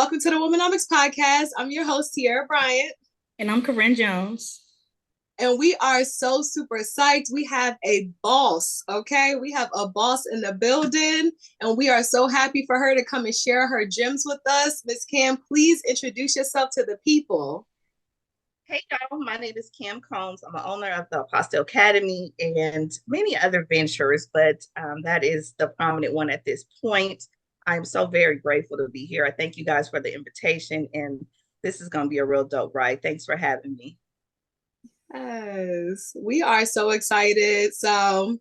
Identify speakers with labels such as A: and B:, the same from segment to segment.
A: welcome to the Womenomics podcast. I'm your host, Tiara Bryant.
B: And I'm Corinne Jones.
A: And we are so super psyched. We have a boss, okay? We have a boss in the building, and we are so happy for her to come and share her gems with us. Miss Camm, please introduce yourself to the people.
C: Hey y'all, my name is Camm Combs. I'm the owner of the Apostille Academy and many other ventures, but that is the prominent one at this point. I'm so very grateful to be here. I thank you guys for the invitation, and this is going to be a real dope ride. Thanks for having me.
A: Yes, we are so excited. So,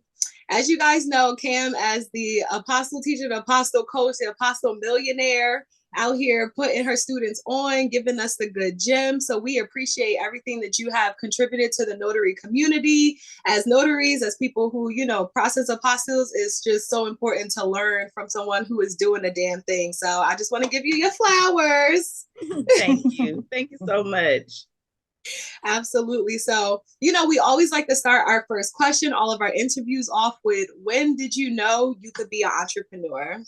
A: as you guys know, Camm, as the Apostille teacher, the Apostille coach, the Apostille millionaire, out here putting her students on, giving us the good gems. So we appreciate everything that you have contributed to the notary community. As notaries, as people who, process apostilles, it's just so important to learn from someone who is doing the damn thing. So I just want to give you your flowers.
C: Thank you. Thank you so much.
A: Absolutely. So, we always like to start our first question, all of our interviews off with, when did you know you could be an entrepreneur?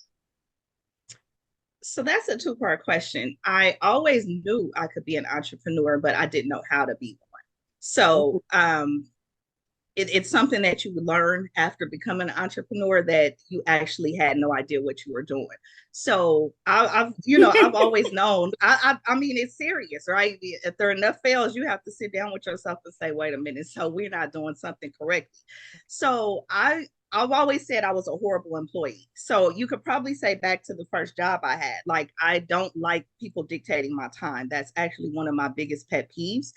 C: So that's a two-part question. I always knew I could be an entrepreneur, but I didn't know how to be one. So it's something that you learn after becoming an entrepreneur, that you actually had no idea what you were doing. So I've always known. I mean, it's serious, right? If there are enough fails, you have to sit down with yourself and say, wait a minute, so we're not doing something correctly. So I've always said I was a horrible employee. So you could probably say back to the first job I had, like, I don't like people dictating my time. That's actually one of my biggest pet peeves.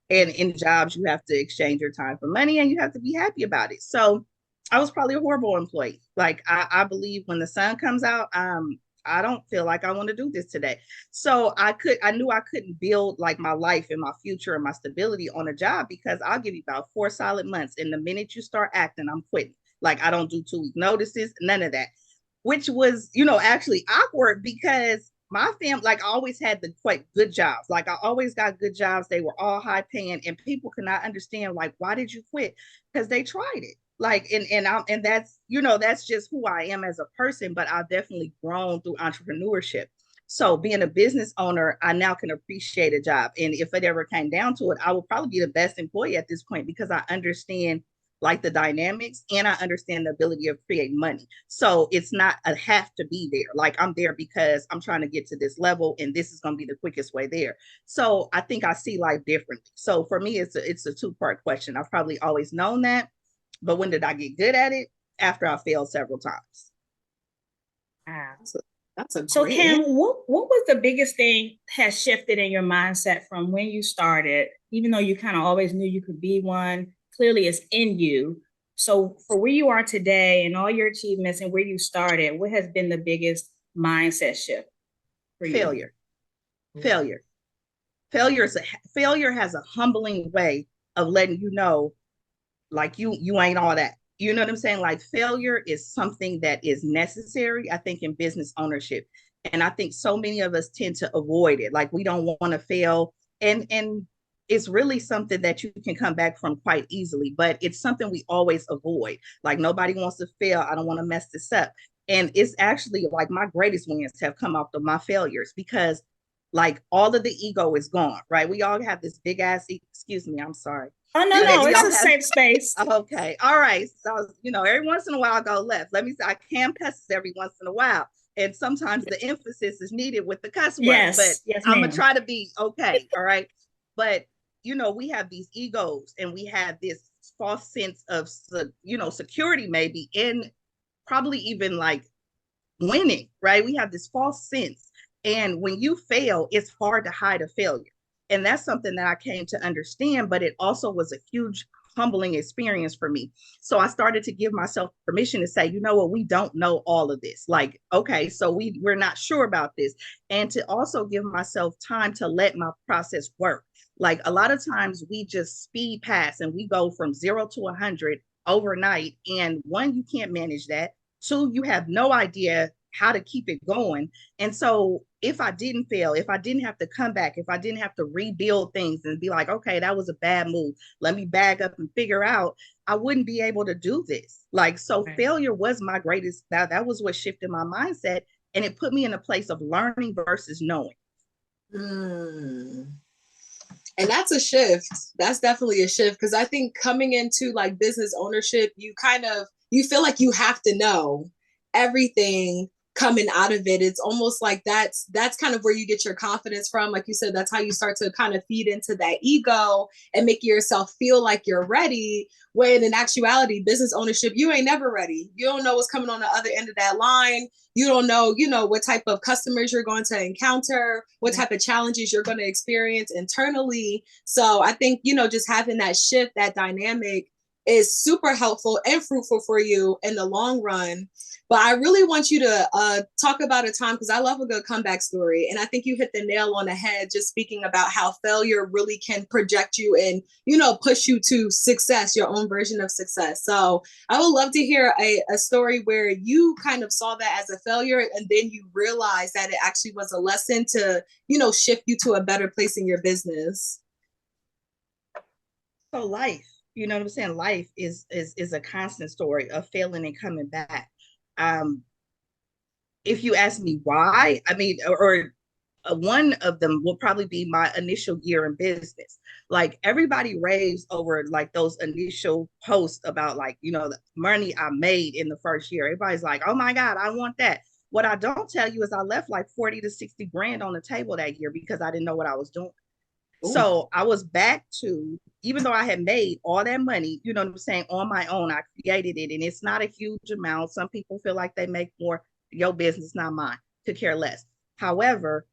C: And in jobs, you have to exchange your time for money, and you have to be happy about it. So I was probably a horrible employee. Like, I believe when the sun comes out, I don't feel like I want to do this today. So I knew I couldn't build like my life and my future and my stability on a job, because I'll give you about 4 solid months. And the minute you start acting, I'm quitting. Like, I don't do 2-week notices, none of that, which was, actually awkward, because my family, like, I always had the quite good jobs. Like, I always got good jobs. They were all high paying, and people could not understand, like, why did you quit? Because they tried it. Like, and that's, that's just who I am as a person, but I've definitely grown through entrepreneurship. So being a business owner, I now can appreciate a job. And if it ever came down to it, I would probably be the best employee at this point, because I understand like the dynamics, and I understand the ability of creating money. So it's not a have to be there. Like, I'm there because I'm trying to get to this level, and this is going to be the quickest way there. So I think I see life differently. So for me, it's a two-part question. I've probably always known that, but when did I get good at it? After I failed several times.
B: That's a so Camm, what was the biggest thing has shifted in your mindset from when you started, even though you kind of always knew you could be one? Clearly it's in you. So for where you are today and all your achievements and where you started, what has been the biggest mindset shift for you?
C: Failure. Failure has a humbling way of letting you know, like, you ain't all that. You know what I'm saying? Like, failure is something that is necessary, I think, in business ownership. And I think so many of us tend to avoid it. Like, we don't want to fail. And it's really something that you can come back from quite easily, but it's something we always avoid. Like, nobody wants to fail. I don't want to mess this up. And it's actually like my greatest wins have come off of my failures, because like all of the ego is gone, right? We all have this big ass, excuse me, I'm sorry.
B: Oh, no, it's a safe space.
C: Okay. All right. So, every once in a while I go left. Let me say, I can cuss every once in a while. And sometimes the emphasis is needed with the cuss words,
B: yes,
C: I'm going to try to be okay. All right. But, we have these egos, and we have this false sense of, security, maybe, and probably even like winning, right? We have this false sense. And when you fail, it's hard to hide a failure. And that's something that I came to understand, but it also was a huge humbling experience for me. So I started to give myself permission to say, you know what, we don't know all of this. Like, okay, so we're not sure about this. And to also give myself time to let my process work. Like, a lot of times we just speed past and we go from 0 to 100 overnight. And one, you can't manage that. Two, you have no idea how to keep it going. And so if I didn't fail, if I didn't have to come back, if I didn't have to rebuild things and be like, okay, that was a bad move, let me bag up and figure out, I wouldn't be able to do this. Like, so right. Failure was my greatest, that was what shifted my mindset. And it put me in a place of learning versus knowing.
A: Mm. And that's a shift. That's definitely a shift, because I think coming into like business ownership, you feel like you have to know everything coming out of it. It's almost like that's kind of where you get your confidence from. Like you said, that's how you start to kind of feed into that ego and make yourself feel like you're ready. When in actuality, business ownership, you ain't never ready. You don't know what's coming on the other end of that line. You don't know, what type of customers you're going to encounter, what type of challenges you're going to experience internally. So I think, just having that shift, that dynamic is super helpful and fruitful for you in the long run. But I really want you to talk about a time, because I love a good comeback story. And I think you hit the nail on the head, just speaking about how failure really can project you and, push you to success, your own version of success. So I would love to hear a story where you kind of saw that as a failure, and then you realized that it actually was a lesson to, shift you to a better place in your business.
C: So life, you know what I'm saying? Life is a constant story of failing and coming back. If you ask me why, I mean, or one of them will probably be my initial year in business. Like everybody raves over like those initial posts about like, the money I made in the first year. Everybody's like, oh my God, I want that. What I don't tell you is I left like 40 to 60 grand on the table that year because I didn't know what I was doing. Ooh. So I was back to, even though I had made all that money, you know what I'm saying, on my own, I created it. And it's not a huge amount. Some people feel like they make more. Your business, not mine. Could care less. However,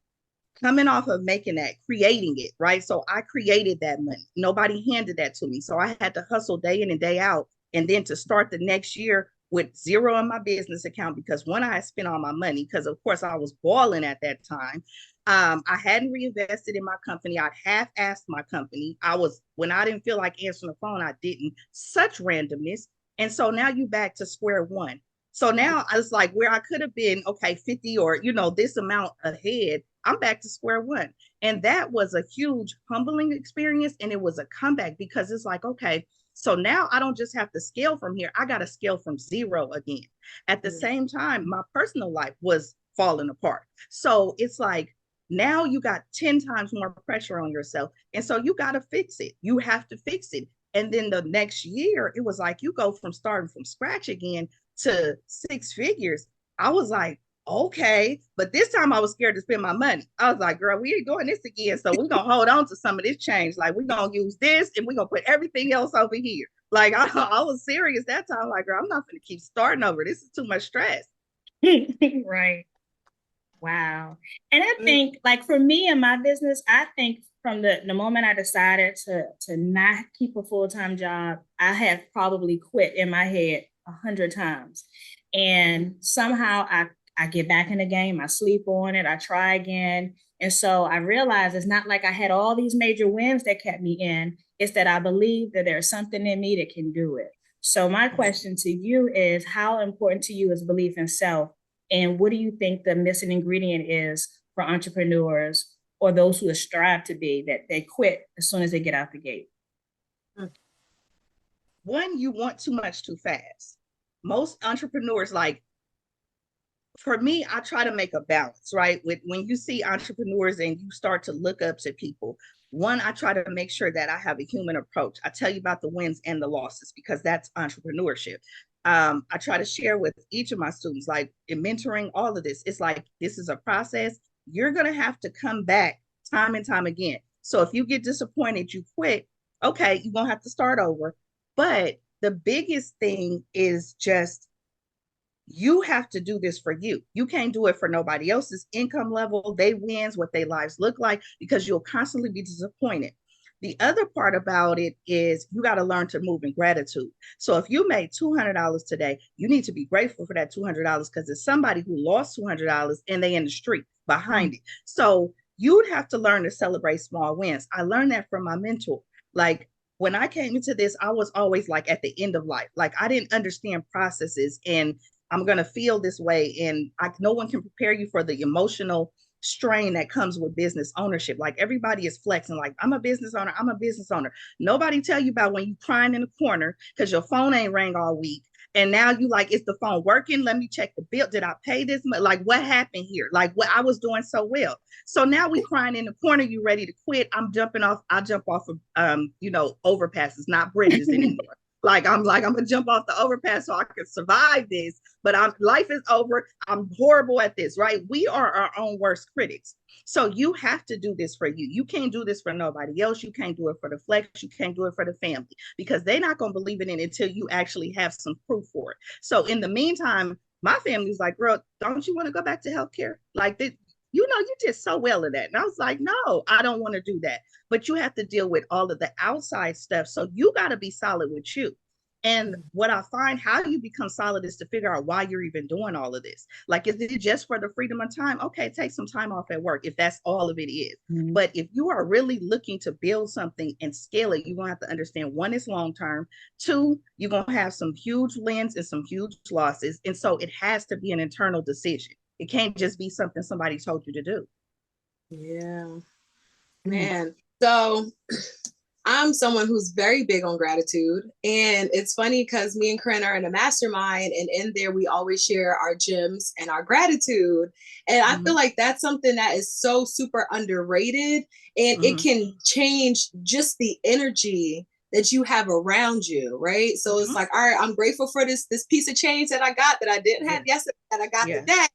C: coming off of making that, creating it, right? So I created that money. Nobody handed that to me. So I had to hustle day in and day out. And then to start the next year with zero in my business account, because when I had spent all my money, because of course I was balling at that time. I hadn't reinvested in my company. I'd half-assed my company. When I didn't feel like answering the phone, I didn't. Such randomness. And so now you back to square one. So now I was like, where I could have been, okay, 50 or, this amount ahead, I'm back to square one. And that was a huge humbling experience. And it was a comeback, because it's like, okay, so now I don't just have to scale from here. I got to scale from zero again. At the same time, my personal life was falling apart. So it's like, now you got 10 times more pressure on yourself. And so you got to fix it. You have to fix it. And then the next year, it was like you go from starting from scratch again to 6 figures. I was like, okay, but this time I was scared to spend my money. I was like, girl, we ain't doing this again. So we're going to hold on to some of this change. Like, we're going to use this and we're going to put everything else over here. Like, I was serious that time. Like, girl, I'm not going to keep starting over. This is too much stress.
B: Right. Wow. And I think, like, for me and my business, I think from the moment I decided to not keep a full-time job, I have probably quit in my head 100 times. And somehow I get back in the game, I sleep on it, I try again. And so I realized it's not like I had all these major wins that kept me in. It's that I believe that there's something in me that can do it. So my question to you is, how important to you is belief in self? And what do you think the missing ingredient is for entrepreneurs or those who strive to be, that they quit as soon as they get out the gate?
C: One, you want too much too fast. Most entrepreneurs, like, for me, I try to make a balance, right? When you see entrepreneurs and you start to look up to people, one, I try to make sure that I have a human approach. I tell you about the wins and the losses, because that's entrepreneurship. I try to share with each of my students, like in mentoring, all of this. It's like, this is a process. You're going to have to come back time and time again. So if you get disappointed, you quit, okay, you're going to have to start over. But the biggest thing is just, you have to do this for you. You can't do it for nobody else's income level, they wins, what their lives look like, because you'll constantly be disappointed. The other part about it is you got to learn to move in gratitude. So if you made $200 today, you need to be grateful for that $200, because it's somebody who lost $200 and they in the street behind it. So you'd have to learn to celebrate small wins. I learned that from my mentor. Like, when I came into this, I was always like at the end of life. Like, I didn't understand processes, and I'm going to feel this way. And no one can prepare you for the emotional strain that comes with business ownership. Like, everybody is flexing, like, I'm a business owner. I'm a business owner. Nobody tell you about when you crying in the corner because your phone ain't rang all week And now you like, is the phone working? Let me check the bill. Did I pay this much? Like, what happened here? Like, what I was doing so well. So now we crying in the corner, you ready to quit. I'm jumping off. I jump off of overpasses, not bridges anymore. I'm gonna jump off the overpass so I can survive this. But life is over. I'm horrible at this, right? We are our own worst critics. So you have to do this for you. You can't do this for nobody else. You can't do it for the flex. You can't do it for the family, because they're not gonna believe in it until you actually have some proof for it. So in the meantime, my family's like, girl, don't you want to go back to healthcare? Like that, you did so well at that. And I was like, no, I don't want to do that. But you have to deal with all of the outside stuff. So you got to be solid with you. And what I find, how you become solid is to figure out why you're even doing all of this. Like, is it just for the freedom of time? Okay, take some time off at work if that's all of it is. Mm-hmm. But if you are really looking to build something and scale it, you're going to have to understand, one, is long term. Two, you're going to have some huge wins and some huge losses. And so it has to be an internal decision. It can't just be something somebody told you to do.
A: Yeah, man. So I'm someone who's very big on gratitude. And it's funny because me and Corinne are in a mastermind, and in there we always share our gems and our gratitude. And I feel like that's something that is so super underrated, and it can change just the energy that you have around you, right? So it's like, all right, I'm grateful for this piece of change that I got that I didn't have yesterday, that I got today.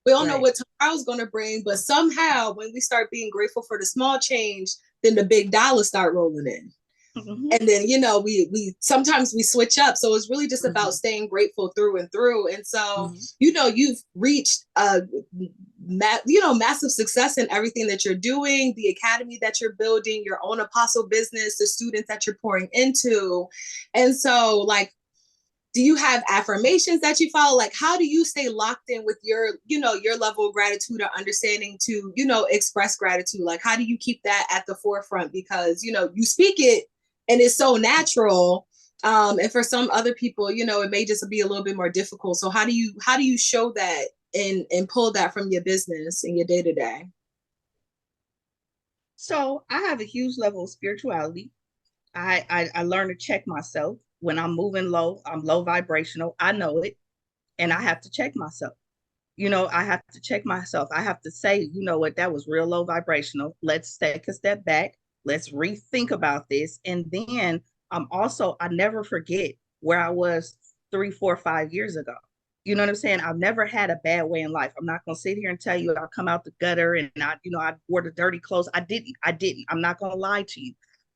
A: We don't know what tomorrow's going to bring, but somehow when we start being grateful for the small change, then the big dollars start rolling in. Mm-hmm. And then, we sometimes we switch up. So it's really just about staying grateful through and through. And so, you've reached massive success in everything that you're doing, the academy that you're building, your own apostle business, the students that you're pouring into. And so, like, do you have affirmations that you follow? Like, how do you stay locked in with your level of gratitude or understanding to, express gratitude? Like, how do you keep that at the forefront? Because, you speak it and it's so natural. And for some other people, it may just be a little bit more difficult. So how do you show that and pull that from your business and your day to day?
C: So I have a huge level of spirituality. I learn to check myself. When I'm moving low, I'm low vibrational. I know it. And I have to check myself. I have to check myself. I have to say, you know what, that was real low vibrational. Let's take a step back. Let's rethink about this. And then I never forget where I was 3, 4, 5 years ago. You know what I'm saying? I've never had a bad way in life. I'm not going to sit here and tell you I'll come out the gutter and I wore the dirty clothes. I didn't. I'm not going to lie to you.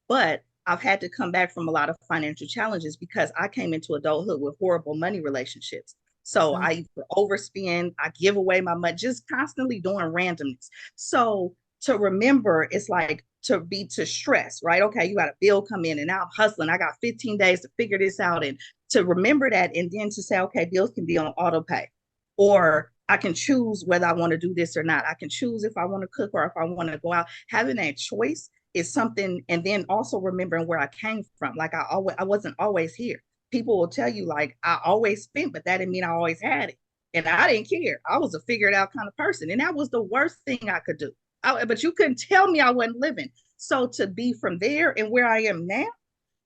C: But I've had to come back from a lot of financial challenges because I came into adulthood with horrible money relationships. So I overspend, I give away my money, just constantly doing randomness. So to remember, it's like to stress, right? Okay, you got a bill come in and now I'm hustling. I got 15 days to figure this out. And to remember that, and then to say, okay, bills can be on auto pay, or I can choose whether I want to do this or not. I can choose if I want to cook or if I want to go out. Having that choice is something. And then also remembering where I came from. Like I wasn't always here. People will tell you, like, I always spent, but that didn't mean I always had it. And I didn't care. I was a figured out kind of person. And that was the worst thing I could do. But you couldn't tell me I wasn't living. So to be from there and where I am now,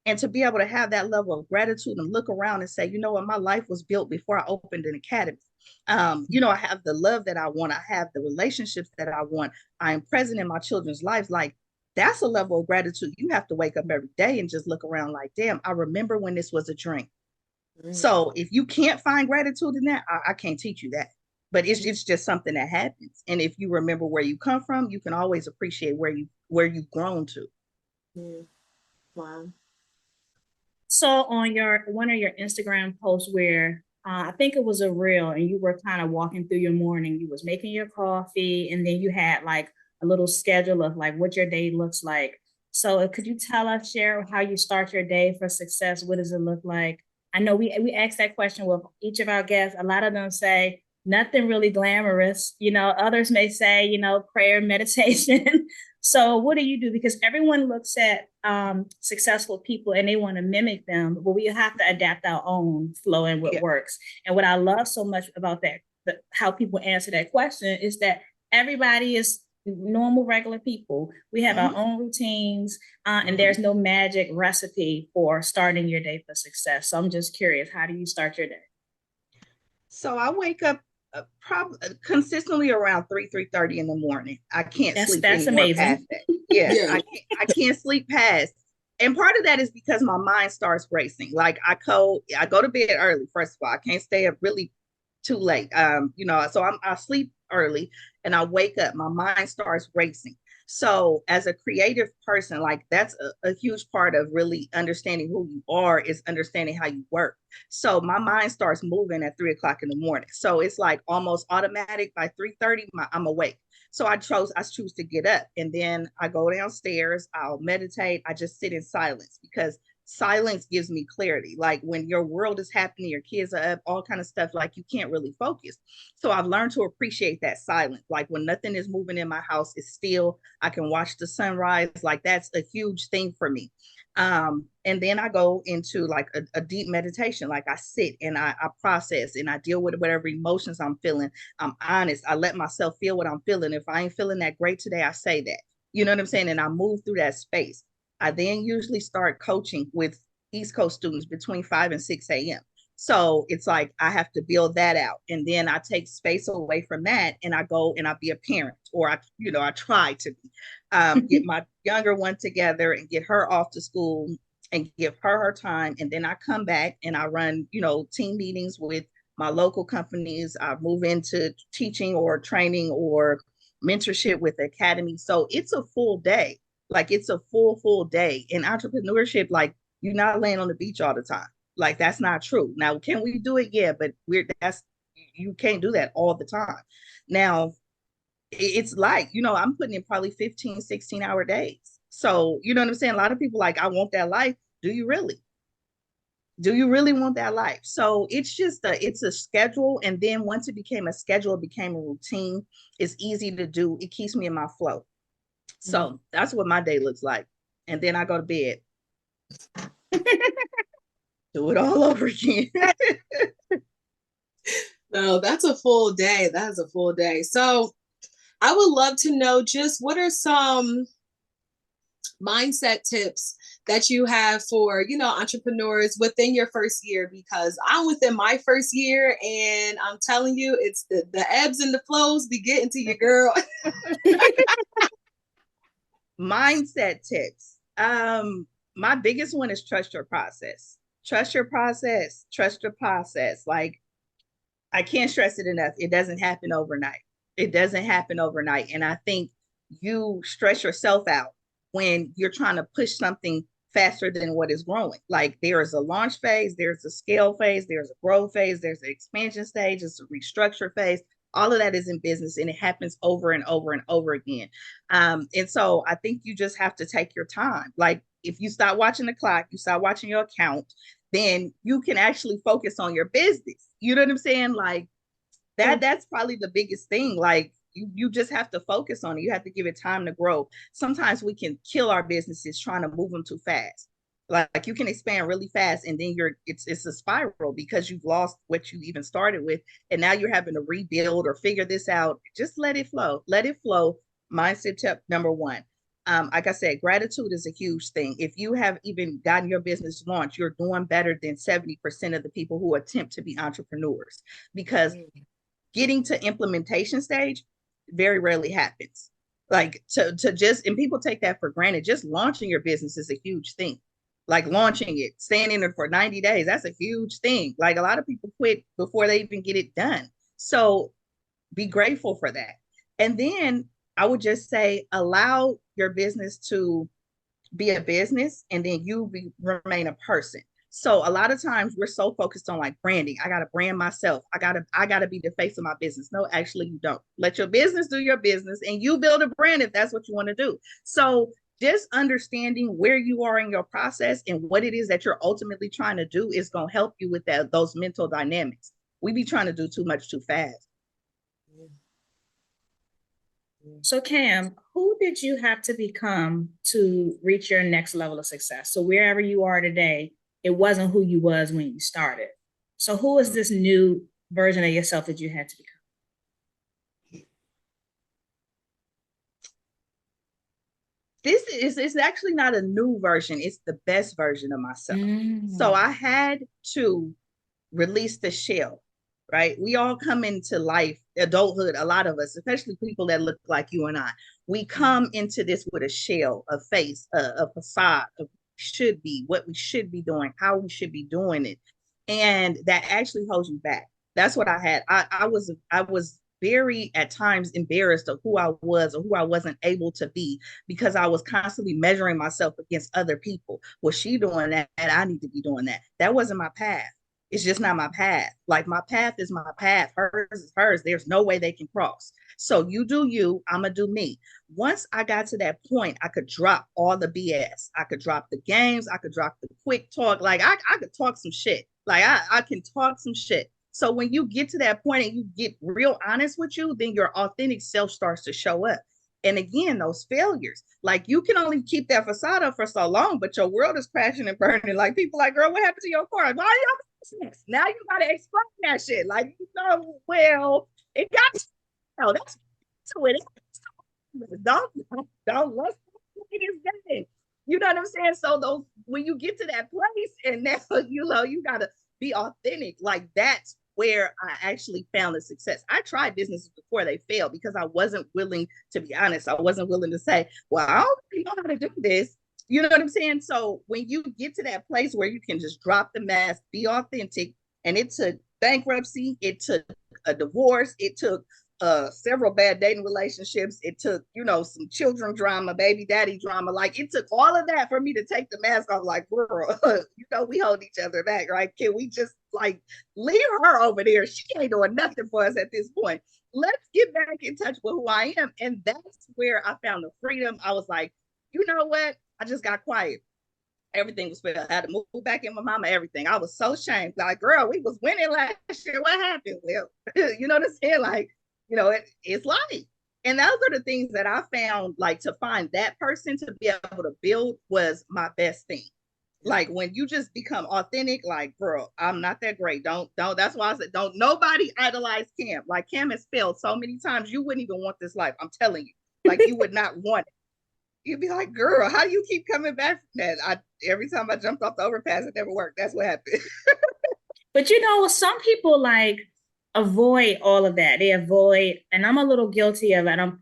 C: and to be able to have that level of gratitude and look around and say, you know what, my life was built before I opened an academy. I have the love that I want. I have the relationships that I want. I am present in my children's lives. Like, that's a level of gratitude. You have to wake up every day and just look around like, damn, I remember when this was a dream. So if you can't find gratitude in that, I can't teach you that. But it's just something that happens. And if you remember where you come from, you can always appreciate where you've grown to.
A: Yeah. Wow.
B: So on one of your Instagram posts where I think it was a reel, and you were kind of walking through your morning, you was making your coffee, and then you had like a little schedule of like what your day looks like. So could you share how you start your day for success? What does it look like? I know we asked that question with each of our guests. A lot of them say nothing really glamorous. Others may say, prayer, meditation. So what do you do? Because everyone looks at successful people and they want to mimic them, but we have to adapt our own flow and what works. And what I love so much about that, how people answer that question, is that everybody is normal, regular people. We have our own routines, and there's no magic recipe for starting your day for success. So I'm just curious, how do you start your day?
C: So I wake up probably consistently around 3:30 in the morning. I can't sleep
B: That's
C: anymore
B: amazing.
C: past that. Yeah,
A: Yeah.
C: I can't sleep past. And part of that is because my mind starts racing. Like I go to bed early. First of all, I can't stay up really too late. So I sleep early and I wake up. My mind starts racing. So as a creative person, like that's a huge part of really understanding who you are is understanding how you work. So my mind starts moving at 3 o'clock in the morning. So it's like almost automatic by 3:30, I'm awake. So I choose to get up and then I go downstairs, I'll meditate, I just sit in silence because silence gives me clarity. Like when your world is happening, your kids are up, all kind of stuff, like you can't really focus. So I've learned to appreciate that silence. Like when nothing is moving in my house, it's still, I can watch the sunrise. Like that's a huge thing for me. And then I go into like a deep meditation. Like I sit and I process and I deal with whatever emotions I'm feeling. I'm honest. I let myself feel what I'm feeling. If I ain't feeling that great today, I say that. You know what I'm saying? And I move through that space. I then usually start coaching with East Coast students between 5 and 6 a.m. So it's like I have to build that out. And then I take space away from that and I go and I be a parent, or I try to be, get my younger one together and get her off to school and give her time. And then I come back and I run, team meetings with my local companies. I move into teaching or training or mentorship with the academy. So it's a full day. Like it's a full day. In entrepreneurship, like you're not laying on the beach all the time. Like that's not true. Now, can we do it? Yeah, but you can't do that all the time. Now, it's like, I'm putting in probably 15, 16-hour days. So, you know what I'm saying? A lot of people like, I want that life. Do you really? Do you really want that life? So it's a schedule. And then once it became a schedule, it became a routine. It's easy to do. It keeps me in my flow. So that's what my day looks like. And then I go to bed. Do it all over again.
A: No, that's a full day. That is a full day. So I would love to know just what are some mindset tips that you have for, entrepreneurs within your first year, because I'm within my first year and I'm telling you, it's the ebbs and the flows be getting to you, girl.
C: Mindset tips. My biggest one is trust your process. Trust your process. Trust your process. Like I can't stress it enough. It doesn't happen overnight. It doesn't happen overnight. And I think you stress yourself out when you're trying to push something faster than what is growing. Like there is a launch phase, there's a scale phase, there's a growth phase, there's an expansion stage, it's a restructure phase. All of that is in business and it happens over and over and over again. And so I think you just have to take your time. Like if you start watching the clock, you start watching your account, then you can actually focus on your business. You know what I'm saying? Like that's probably the biggest thing. Like you just have to focus on it. You have to give it time to grow. Sometimes we can kill our businesses trying to move them too fast. Like you can expand really fast and then it's a spiral because you've lost what you even started with. And now you're having to rebuild or figure this out. Just let it flow. Let it flow. Mindset tip number one. Like I said, gratitude is a huge thing. If you have even gotten your business launched, you're doing better than 70% of the people who attempt to be entrepreneurs, because getting to implementation stage very rarely happens. Like to just, and people take that for granted. Just launching your business is a huge thing. Like launching it, staying in it for 90 days, that's a huge thing. Like a lot of people quit before they even get it done. So be grateful for that. And then I would just say, allow your business to be a business and then remain a person. So a lot of times we're so focused on like branding. I got to brand myself. I got to be the face of my business. No, actually you don't. Let your business do your business and you build a brand if that's what you want to do. So just understanding where you are in your process and what it is that you're ultimately trying to do is going to help you with those mental dynamics. We be trying to do too much too fast.
B: So Camm, who did you have to become to reach your next level of success? So wherever you are today, it wasn't who you was when you started. So who is this new version of yourself that you had to become?
C: this is it's actually not a new version. It's the best version of myself. So I had to release the shell, right? We all come into life, adulthood, a lot of us, especially people that look like you and I, we come into this with a shell, a face, a facade of should be, what we should be doing, how we should be doing it. And that actually holds you back. That's what I had. I was very at times embarrassed of who I was or who I wasn't able to be because I was constantly measuring myself against other people. Was she doing that? I need to be doing that. That wasn't my path. It's just not my path. Like my path is my path. Hers is hers. There's no way they can cross. So you do you, I'm gonna do me. Once I got to that point, I could drop all the BS. I could drop the games. I could drop the quick talk. Like I could talk some shit. Like I can talk some shit. So when you get to that point and you get real honest with you, then your authentic self starts to show up. And again, those failures, like you can only keep that facade up for so long, but your world is crashing and burning. Like people like, girl, what happened to your car? Why are you now you gotta explain that shit. Like, you know, well, it got to that's to it. Don't let's it is game. You know what I'm saying? So those when you get to that place and now you gotta be authentic. Like that's where I actually found the success. I tried businesses before they failed because I wasn't willing to be honest. I wasn't willing to say, well, I don't really know how to do this. You know what I'm saying? So when you get to that place where you can just drop the mask, be authentic, and it took bankruptcy, it took a divorce, it took several bad dating relationships, it took, some children drama, baby daddy drama. Like it took all of that for me to take the mask off. Like, girl, we hold each other back, right? Can we just like leave her over there? She ain't doing nothing for us at this point. Let's get back in touch with who I am. And that's where I found the freedom. I was like, you know what? I just got quiet. Everything was fair. I had to move back in with mama, everything. I was so ashamed. Like, girl, we was winning last year. What happened? Well, you know what I'm saying? Like, it's life. And those are the things that I found, like to find that person to be able to build was my best thing. Like when you just become authentic, like, girl, I'm not that great. Don't. That's why I said, don't nobody idolize Camm. Like Camm has failed so many times. You wouldn't even want this life. I'm telling you. Like you would not want it. You'd be like, girl, how do you keep coming back from that? Every time I jumped off the overpass, it never worked. That's what happened.
B: But some people like avoid all of that. They avoid, and I'm a little guilty of it. I'm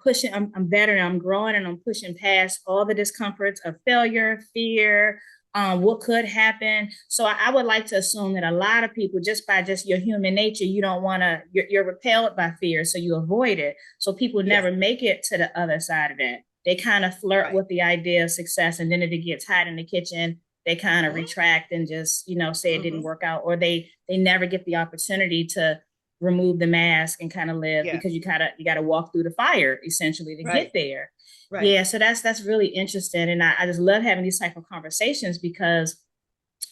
B: better, and I'm growing, and I'm pushing past all the discomforts of failure, fear, what could happen. So I would like to assume that a lot of people, just by just your human nature, you don't want to, you're repelled by fear, so you avoid it. So people never make it to the other side of that. They kind of flirt with the idea of success, and then if it gets hot in the kitchen, they kind of retract and just, say it didn't work out, or they never get the opportunity to remove the mask and kind of live because you got to walk through the fire essentially to get there. Right. Yeah. So that's really interesting. And I just love having these type of conversations because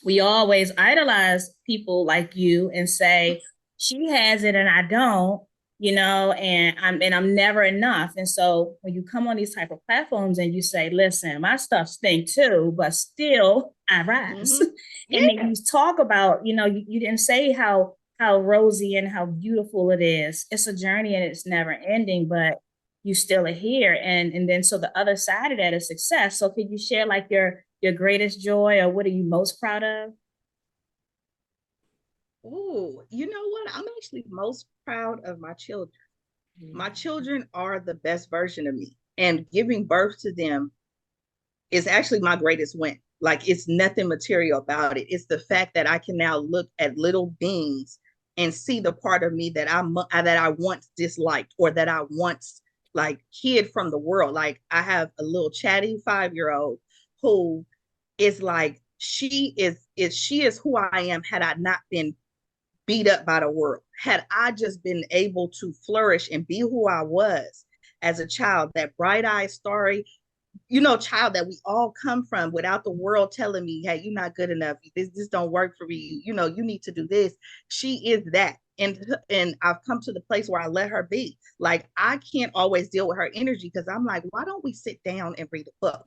B: we always idolize people like you and say, she has it and I don't, and I'm never enough. And so when you come on these type of platforms and you say, listen, my stuff stink too, but still I rise. Mm-hmm. And then you talk about, you didn't say how rosy and how beautiful it is. It's a journey and it's never ending, but you still are here. And then so the other side of that is success. So could you share like your greatest joy, or what are you most proud of?
C: Oh, you know what? I'm actually most proud of my children. My children are the best version of me, and giving birth to them is actually my greatest win. Like it's nothing material about it. It's the fact that I can now look at little beings and see the part of me that I once disliked, or that I once like hid from the world. Like I have a little chatty 5-year-old who is like, she is who I am had I not been beat up by the world. Had I just been able to flourish and be who I was as a child, that bright-eyed, starry, child that we all come from, without the world telling me, hey, you're not good enough. This don't work for you. You need to do this. She is that. And I've come to the place where I let her be. Like, I can't always deal with her energy because I'm like, why don't we sit down and read a book?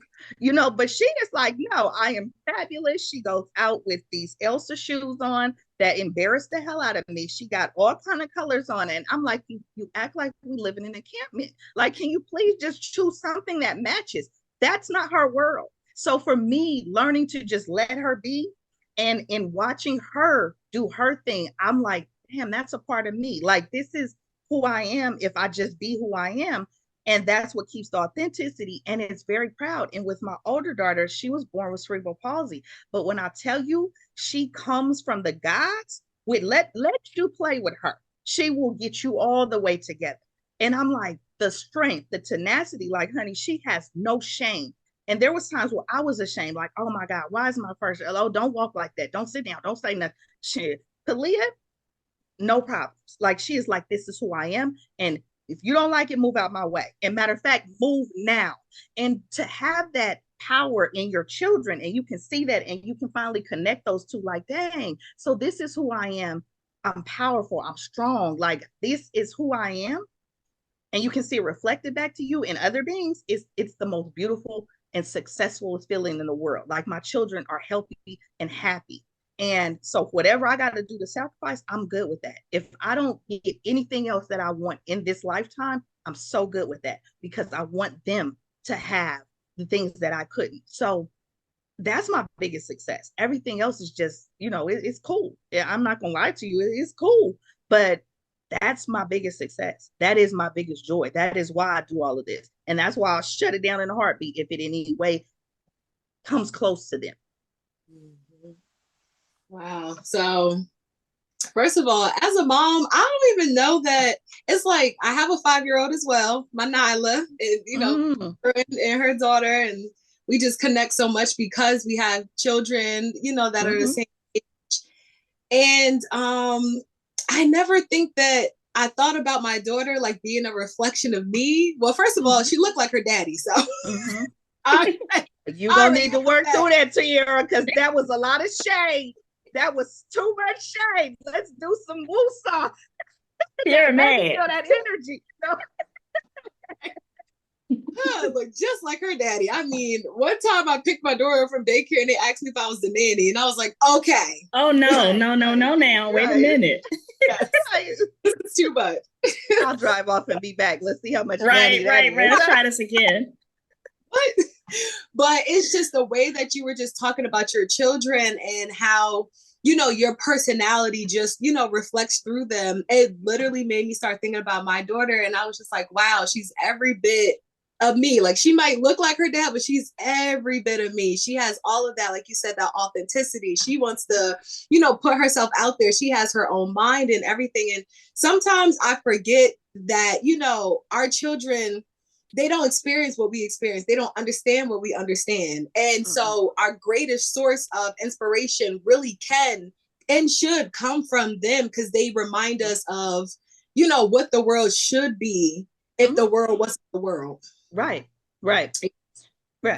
C: But she is like, no, I am fabulous. She goes out with these Elsa shoes on that embarrassed the hell out of me. She got all kind of colors on it. And I'm like, you act like we live in an encampment. Like, can you please just choose something that matches? That's not her world. So for me, learning to just let her be, and in watching her do her thing, I'm like, damn, that's a part of me. Like, this is who I am if I just be who I am. And that's what keeps the authenticity. And it's very proud. And with my older daughter, she was born with cerebral palsy. But when I tell you, she comes from the gods with let you play with her. She will get you all the way together. And I'm like, the strength, the tenacity, like, honey, she has no shame. And there was times where I was ashamed, like, oh my God, why is my first? Oh, don't walk like that. Don't sit down. Don't say nothing. Shit. Kalia, no problems. Like, she is like, this is who I am. And if you don't like it, move out my way. And matter of fact, move now. And to have that power in your children, and you can see that, and you can finally connect those two, like, dang, so this is who I am. I'm powerful. I'm strong. Like, this is who I am. And you can see it reflected back to you and other beings. It's the most beautiful and successful feeling in the world. Like, my children are healthy and happy. And so whatever I got to do to sacrifice, I'm good with that. If I don't get anything else that I want in this lifetime, I'm so good with that, because I want them to have the things that I couldn't. So that's my biggest success. Everything else is just, it's cool. Yeah, I'm not going to lie to you. It's cool. But that's my biggest success. That is my biggest joy. That is why I do all of this. And that's why I'll shut it down in a heartbeat if it in any way comes close to them.
A: Wow. So first of all, as a mom, I don't even know that it's like, I have a 5-year-old as well, my Nyla, and, her and her daughter, and we just connect so much because we have children, that are the same age. And I never think that I thought about my daughter like being a reflection of me. Well, first of all, she looked like her daddy, so
C: you're gonna need to work through that, Tiara, because that was a lot of shade. That was too much shade. Let's do some woosah.
B: You're mad.
C: Feel that energy.
A: Look just like her daddy. I mean, one time I picked my daughter up from daycare and they asked me if I was the nanny, and I was like, okay.
B: Oh no, now. Wait a minute.
A: This is too much.
C: I'll drive off and be back. Let's see how much
B: right. Let's try this again.
A: But it's just the way that you were just talking about your children and how, your personality just, reflects through them. It literally made me start thinking about my daughter. And I was just like, wow, she's every bit of me. Like, she might look like her dad, but she's every bit of me. She has all of that, like you said, that authenticity. She wants to, put herself out there. She has her own mind and everything. And sometimes I forget that, our children, they don't experience what we experience. They don't understand what we understand. And so our greatest source of inspiration really can and should come from them, because they remind us of, what the world should be if the world wasn't the world.
C: Right.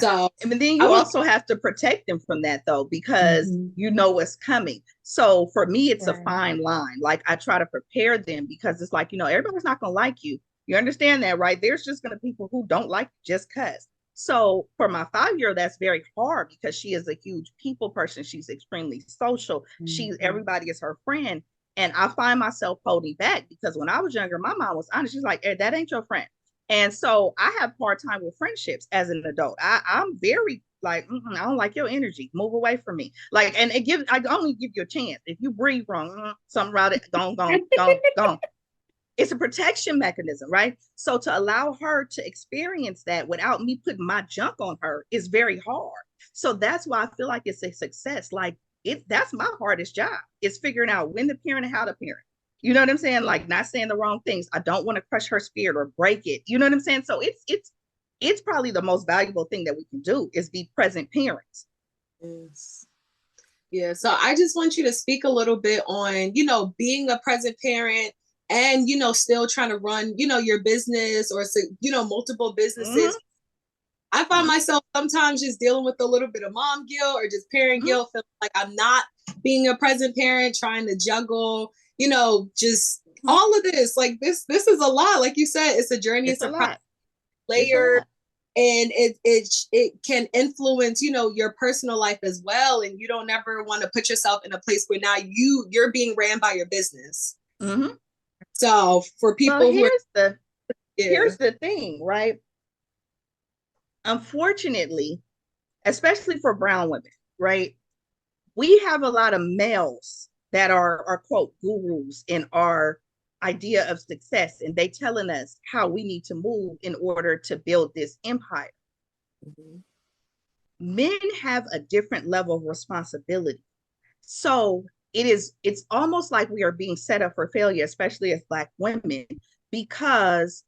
A: So,
C: and then you also have to protect them from that, though, because you know what's coming. So for me, it's a fine line. Like, I try to prepare them, because it's like, everybody's not going to like you. You understand that, right? There's just going to be people who don't like you just because. So for my 5-year-old, that's very hard, because she is a huge people person. She's extremely social. Everybody is her friend. And I find myself holding back, because when I was younger, my mom was honest. She's like, hey, that ain't your friend. And so I have hard time with friendships as an adult. I'm very like, I don't like your energy. Move away from me. Like, and I only give you a chance. If you breathe wrong, something around it, gone. It's a protection mechanism, right? So to allow her to experience that without me putting my junk on her is very hard. So that's why I feel like it's a success. Like, that's my hardest job, is figuring out when to parent and how to parent. You know what I'm saying? Like, not saying the wrong things. I don't want to crush her spirit or break it. You know what I'm saying? So it's probably the most valuable thing that we can do, is be present parents.
A: Yes. Yeah. So I just want you to speak a little bit on, being a present parent, and, still trying to run, your business, or, multiple businesses. I find myself sometimes just dealing with a little bit of mom guilt or just parent guilt, feeling like I'm not being a present parent, trying to juggle, just all of this. Like, this is a lot. Like you said, it's a journey. It's a lot. Layer. And it can influence, your personal life as well. And you don't ever want to put yourself in a place where now you're being ran by your business. So for people,
C: here's the thing, right? unfortunately, especially for brown women, right? We have a lot of males that are quote gurus in our idea of success, and they telling us how we need to move in order to build this empire. Mm-hmm. Men have a different level of responsibility. So it's almost like we are being set up for failure, especially as Black women, because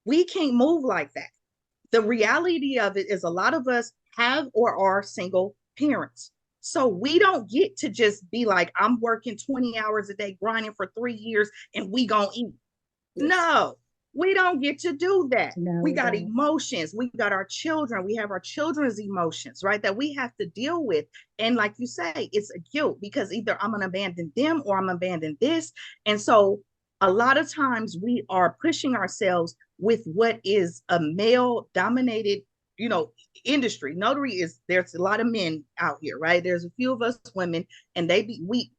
C: we can't move like that. The reality of it is a lot of us have or are single parents. So we don't get to just be like, I'm working 20 hours a day, grinding for 3 years, and we gonna eat. Yes. No, we don't get to do that. No, we got emotions. We got our children. We have our children's emotions, right? That we have to deal with. And like you say, it's a guilt because either I'm gonna abandon them or I'm gonna abandon this. And so a lot of times we are pushing ourselves with what is a male dominated, industry. Notary there's a lot of men out here, right? There's a few of us women, and we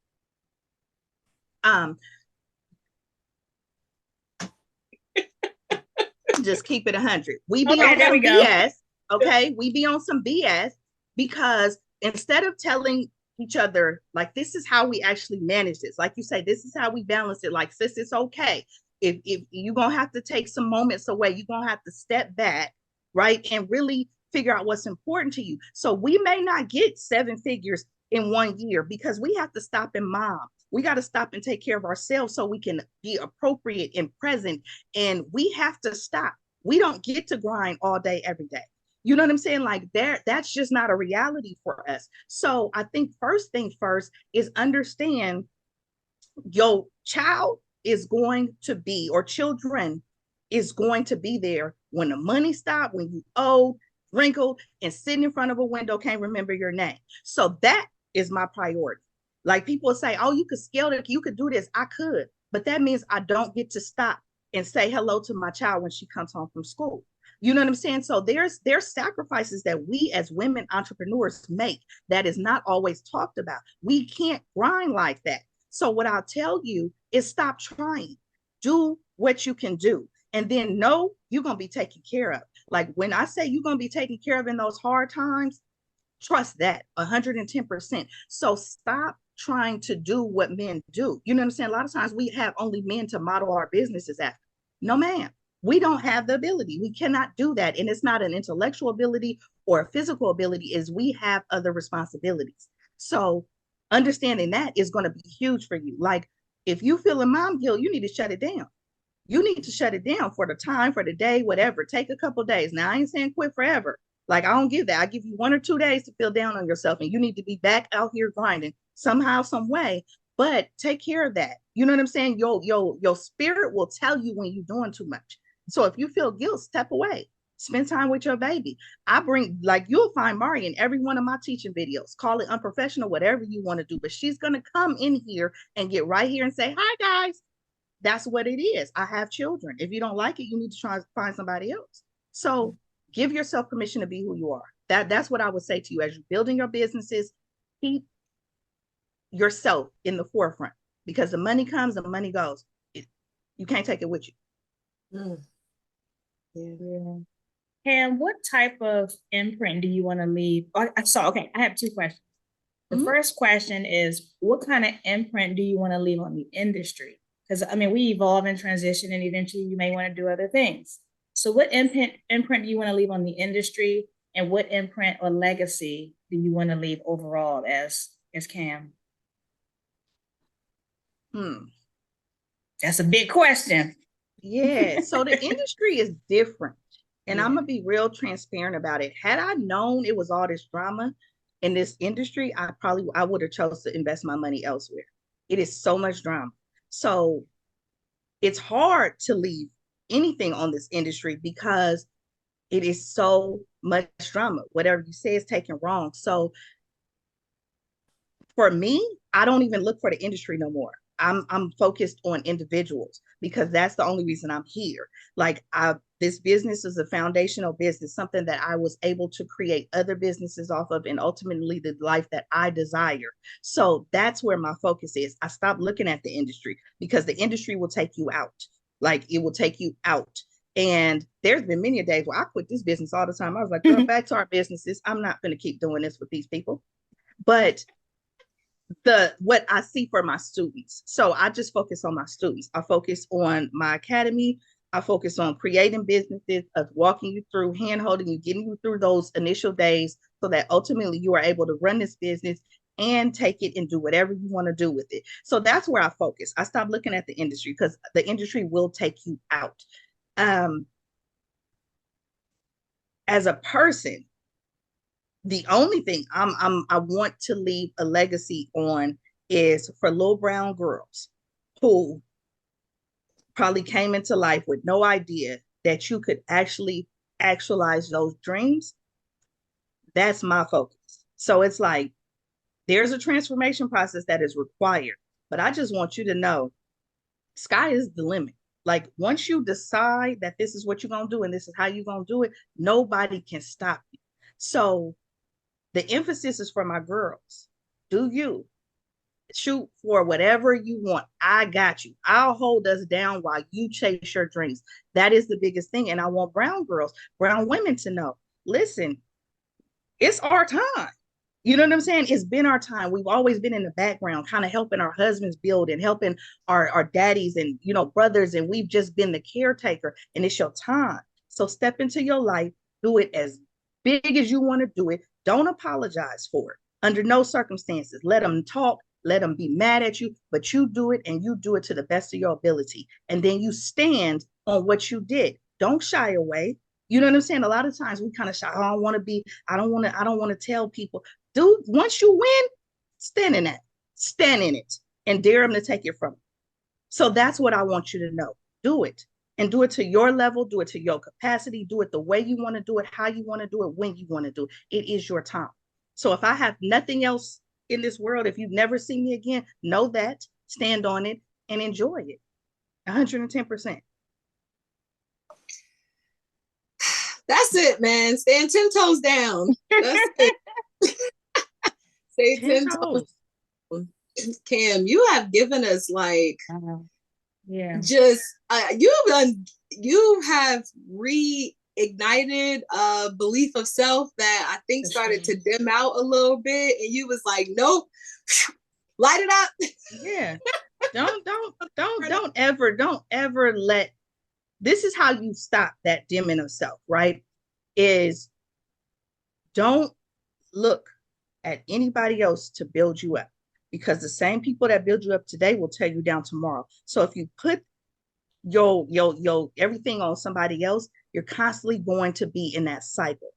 C: just keep it 100. We be on some BS, okay? We be on some BS because instead of telling each other, like, this is how we actually manage this, like you say, this is how we balance it, like, sis, it's okay. If you're gonna have to take some moments away, you're gonna have to step back, right? And really figure out what's important to you. So we may not get 7 figures in 1 year because we have to stop and mom. We got to stop and take care of ourselves so we can be appropriate and present. And we have to stop. We don't get to grind all day, every day. You know what I'm saying? Like that's just not a reality for us. So I think first thing first is understand your child is going to be, or children is going to be there when the money stops, when you owe, wrinkled, and sitting in front of a window, can't remember your name. So that is my priority. Like people say, oh, you could scale it, you could do this. I could, but that means I don't get to stop and say hello to my child when she comes home from school. You know what I'm saying? So there's sacrifices that we as women entrepreneurs make that is not always talked about. We can't grind like that. So what I'll tell you is stop trying. Do what you can do. And then know you're going to be taken care of. Like when I say you're going to be taken care of in those hard times, trust that 110%. So stop trying to do what men do. You know what I'm saying? A lot of times we have only men to model our businesses after. No, ma'am. We don't have the ability. We cannot do that. And it's not an intellectual ability or a physical ability, is we have other responsibilities. So understanding that is going to be huge for you. Like if you feel a mom guilt, you need to shut it down. You need to shut it down for the time, for the day, whatever. Take a couple days. Now I ain't saying quit forever. Like I don't give that. I give you 1 or 2 days to feel down on yourself, and you need to be back out here grinding somehow, some way. But take care of that. You know what I'm saying? Your spirit will tell you when you're doing too much. So if you feel guilt, step away. Spend time with your baby. I bring, like, you'll find Mari in every one of my teaching videos. Call it unprofessional, whatever you want to do. But she's going to come in here and get right here and say, hi, guys. That's what it is. I have children. If you don't like it, you need to try to find somebody else. So give yourself permission to be who you are. That's what I would say to you as you're building your businesses. Keep yourself in the forefront, because the money comes, the money goes. You can't take it with you.
B: Mm. Yeah. And what type of imprint do you want to leave? Okay, I have 2 questions. The first question is, what kind of imprint do you want to leave on the industry? Because I mean, we evolve and transition, and eventually you may want to do other things. So what imprint do you want to leave on the industry, and what imprint or legacy do you want to leave overall as Camm? That's a big question.
C: Yeah, so the industry is different. And I'm going to be real transparent about it. Had I known it was all this drama in this industry, I would have chose to invest my money elsewhere. It is so much drama. So it's hard to leave anything on this industry because it is so much drama. Whatever you say is taken wrong. So for me, I don't even look for the industry no more. I'm focused on individuals because that's the only reason I'm here. Like this business is a foundational business, something that I was able to create other businesses off of, and ultimately the life that I desire. So that's where my focus is. I stopped looking at the industry because the industry will take you out. Like it will take you out. And there's been many days where I quit this business all the time. I was like, girl, back to our businesses. I'm not going to keep doing this with these people. But what I see for my students. So I just focus on my students. I focus on my academy. I focus on creating businesses, of walking you through, hand holding you, getting you through those initial days so that ultimately you are able to run this business and take it and do whatever you want to do with it. So that's where I focus. I stopped looking at the industry because the industry will take you out. As a person, the only thing I want to leave a legacy on is for little brown girls who probably came into life with no idea that you could actually actualize those dreams. That's my focus. So it's like, there's a transformation process that is required, but I just want you to know, sky is the limit. Like, once you decide that this is what you're going to do and this is how you're going to do it, nobody can stop you. So the emphasis is for my girls. Do you shoot for whatever you want? I got you. I'll hold us down while you chase your dreams. That is the biggest thing. And I want brown girls, brown women to know, listen, it's our time. You know what I'm saying? It's been our time. We've always been in the background, kind of helping our husbands build and helping our daddies and, you know, brothers. And we've just been the caretaker, and it's your time. So step into your life, do it as big as you want to do it. Don't apologize for it under no circumstances. Let them talk, let them be mad at you, but you do it, and you do it to the best of your ability. And then you stand on what you did. Don't shy away. You know what I'm saying? A lot of times we kind of shy. I don't want to tell people. Dude, once you win, stand in it, and dare them to take it from you. So that's what I want you to know. Do it, and do it to your level, do it to your capacity, do it the way you want to do it, how you want to do it, when you want to do it. It is your time. So if I have nothing else in this world, if you've never seen me again, know that, stand on it, and enjoy it. 110%.
A: That's it, man. Stand 10 toes down. That's it. Stay 10 toes. Camm, you have given us like, just you have reignited a belief of self that I think started to dim out a little bit, and you was like, nope, light it up.
C: Yeah. Don't ever let, this is how you stop that dimming of self, right? Is don't look at anybody else to build you up, because the same people that build you up today will tear you down tomorrow. So if you put your everything on somebody else, you're constantly going to be in that cycle.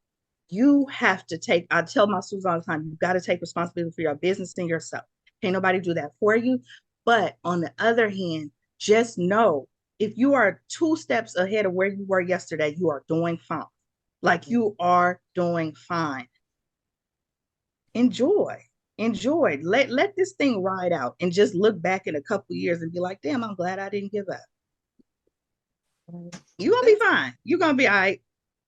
C: You have to take, I tell my students all the time, you got to take responsibility for your business and yourself. Can't nobody do that for you. But on the other hand, just know, if you are 2 steps ahead of where you were yesterday, you are doing fine. Like, you are doing fine. Enjoy. Let this thing ride out, and just look back in a couple years and be like, damn, I'm glad I didn't give up. You're gonna be fine. You're gonna be all right.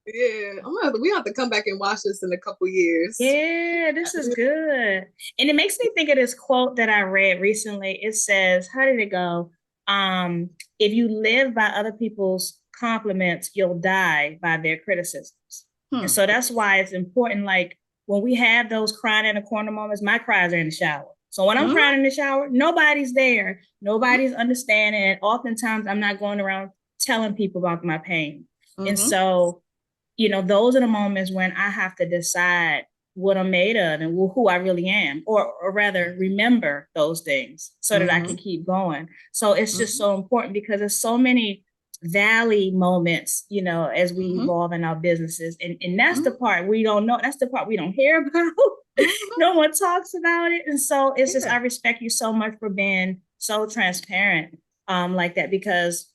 A: Yeah, we have to come back and watch this in a couple years.
B: Yeah, this is good. And it makes me think of this quote that I read recently. It says, how did it go? If you live by other people's compliments, you'll die by their criticisms. And so that's why it's important, like, when we have those crying in the corner moments, my cries are in the shower. So when I'm crying in the shower, nobody's there. Nobody's understanding. And oftentimes I'm not going around telling people about my pain. And so, you know, those are the moments when I have to decide what I'm made of and who I really am, or rather remember those things so that I can keep going. So it's just so important, because there's so many valley moments, you know, as we evolve in our businesses. And that's the part we don't know. That's the part we don't hear about. No one talks about it. And so it's just, I respect you so much for being so transparent like that, because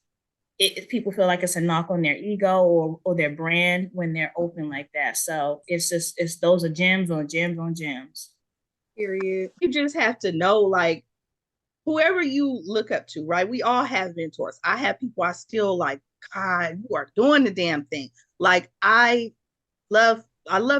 B: people feel like it's a knock on their ego or their brand when they're open like that. So it's those are gems on gems on gems.
A: Period.
C: You just have to know, like, whoever you look up to, right? We all have mentors. I have people I still like, God, you are doing the damn thing. Like, I love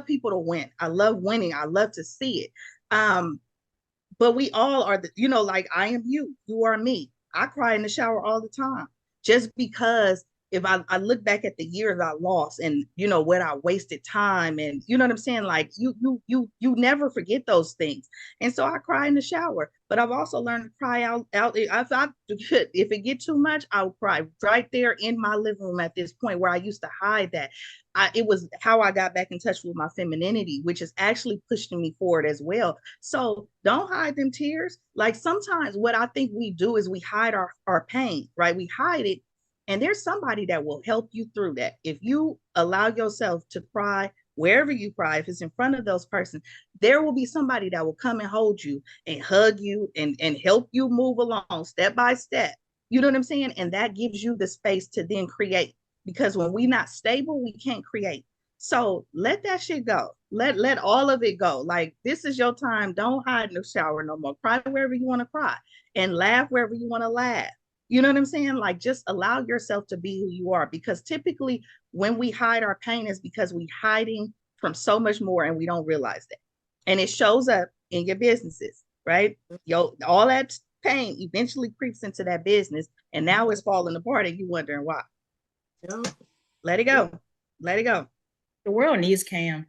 C: people to win. I love winning. I love to see it. But we all are, you know, like, I am you. You are me. I cry in the shower all the time, just because if I look back at the years I lost and where I wasted time, and you know what I'm saying, like you never forget those things. And so I cry in the shower, but I've also learned to cry out if it get too much, I'll cry right there in my living room at this point where I used to hide that. It was how I got back in touch with my femininity, which is actually pushing me forward as well. So don't hide them tears. Like sometimes what I think we do is we hide our pain, right? We hide it. And there's somebody that will help you through that. If you allow yourself to cry, wherever you cry, if it's in front of those persons, there will be somebody that will come and hold you and hug you and help you move along step by step. You know what I'm saying? And that gives you the space to then create. Because when we're not stable, we can't create. So let that shit go. Let all of it go. Like, this is your time. Don't hide in the shower no more. Cry wherever you want to cry and laugh wherever you want to laugh. You know what I'm saying? Like, just allow yourself to be who you are, because typically when we hide our pain is because we're hiding from so much more and we don't realize that. And it shows up in your businesses, right? All that pain eventually creeps into that business, and now it's falling apart and you wondering why. Let it go. Let it go.
B: The world needs Camm.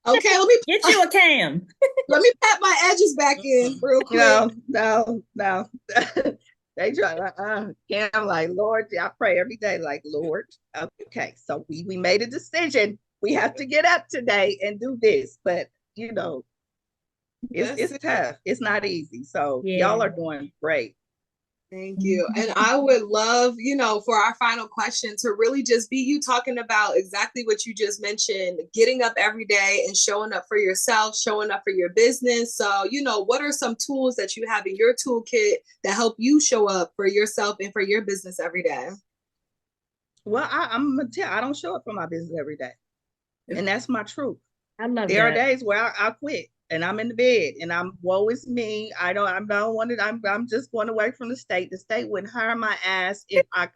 A: Okay, let me
B: get you a Camm.
A: Let me pat my edges back in real quick.
C: No. They try, Camm, like, Lord, I pray every day, like, Lord, okay, so we made a decision. We have to get up today and do this. But, it's tough. It's not easy. So y'all are doing great.
A: Thank you. And I would love, for our final question to really just be you talking about exactly what you just mentioned, getting up every day and showing up for yourself, showing up for your business. So, what are some tools that you have in your toolkit that help you show up for yourself and for your business every day?
C: Well, I'm going to tell you, I don't show up for my business every day. And that's my truth.
B: I love
C: there that. Are days where I quit. And I'm in the bed and woe is me. I don't want it. I'm just going away from the state. The state wouldn't hire my ass if I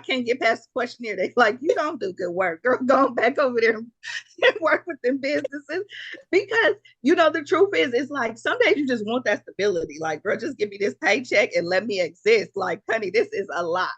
C: can't get past the questionnaire. They like, you don't do good work. Girl, go back over there and work with them businesses. Because, the truth is, it's like some days you just want that stability. Like, girl, just give me this paycheck and let me exist. Like, honey, this is a lot.